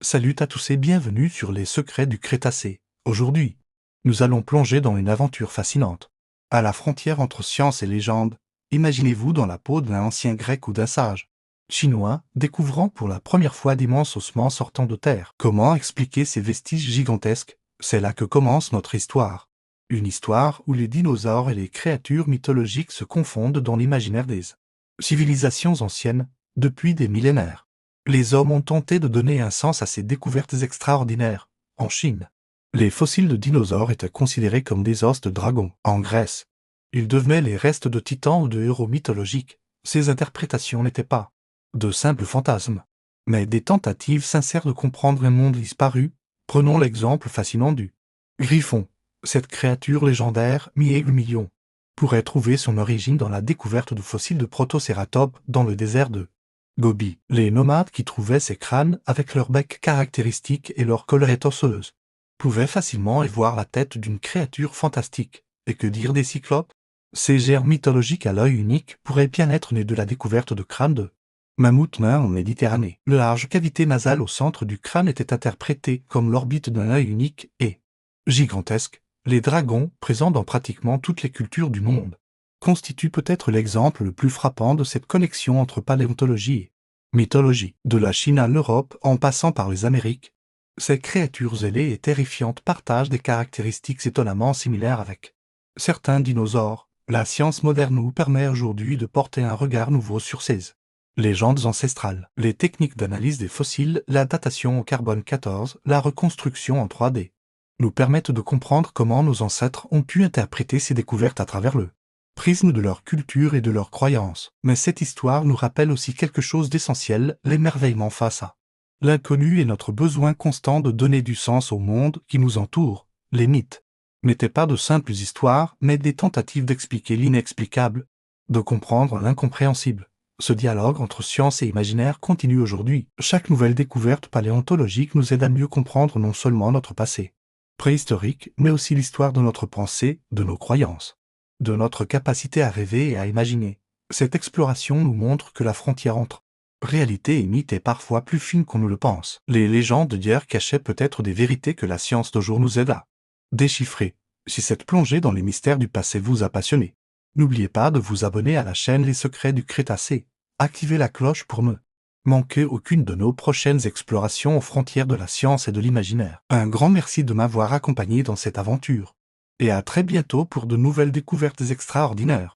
Salut à tous et bienvenue sur les secrets du Crétacé. Aujourd'hui, nous allons plonger dans une aventure fascinante. À la frontière entre science et légende, imaginez-vous dans la peau d'un ancien grec ou d'un sage chinois, découvrant pour la première fois d'immenses ossements sortant de terre. Comment expliquer ces vestiges gigantesques? C'est là que commence notre histoire. Une histoire où les dinosaures et les créatures mythologiques se confondent dans l'imaginaire des civilisations anciennes, depuis des millénaires. Les hommes ont tenté de donner un sens à ces découvertes extraordinaires. En Chine, les fossiles de dinosaures étaient considérés comme des os de dragons. En Grèce, ils devenaient les restes de titans ou de héros mythologiques. Ces interprétations n'étaient pas de simples fantasmes, mais des tentatives sincères de comprendre un monde disparu. Prenons l'exemple fascinant du griffon. Cette créature légendaire, mi-aigle mi-lion, pourrait trouver son origine dans la découverte de fossiles de protocératopes dans le désert de Gobi. Les nomades qui trouvaient ces crânes avec leur bec caractéristique et leur collerette osseuse pouvaient facilement y voir la tête d'une créature fantastique. Et que dire des cyclopes? Ces géants mythologiques à l'œil unique pourraient bien être nés de la découverte de crânes de mammouth nain en Méditerranée. La large cavité nasale au centre du crâne était interprétée comme l'orbite d'un œil unique et gigantesque. Les dragons, présents dans pratiquement toutes les cultures du monde, constituent peut-être l'exemple le plus frappant de cette connexion entre paléontologie et mythologie. De la Chine à l'Europe, en passant par les Amériques, ces créatures ailées et terrifiantes partagent des caractéristiques étonnamment similaires avec certains dinosaures. La science moderne nous permet aujourd'hui de porter un regard nouveau sur ces légendes ancestrales. Les techniques d'analyse des fossiles, la datation au carbone 14, la reconstruction en 3D, nous permettent de comprendre comment nos ancêtres ont pu interpréter ces découvertes à travers le prisme de leur culture et de leurs croyances. Mais cette histoire nous rappelle aussi quelque chose d'essentiel, l'émerveillement face à l'inconnu et notre besoin constant de donner du sens au monde qui nous entoure. Les mythes n'étaient pas de simples histoires, mais des tentatives d'expliquer l'inexplicable, de comprendre l'incompréhensible. Ce dialogue entre science et imaginaire continue aujourd'hui. Chaque nouvelle découverte paléontologique nous aide à mieux comprendre non seulement notre passé préhistorique, mais aussi l'histoire de notre pensée, de nos croyances, de notre capacité à rêver et à imaginer. Cette exploration nous montre que la frontière entre réalité et mythe est parfois plus fine qu'on ne le pense. Les légendes d'hier cachaient peut-être des vérités que la science d'aujourd'hui nous aide à déchiffrer. Si cette plongée dans les mystères du passé vous a passionné, n'oubliez pas de vous abonner à la chaîne Les Secrets du Crétacé. Activez la cloche pour ne manquer aucune de nos prochaines explorations aux frontières de la science et de l'imaginaire. Un grand merci de m'avoir accompagné dans cette aventure. Et à très bientôt pour de nouvelles découvertes extraordinaires.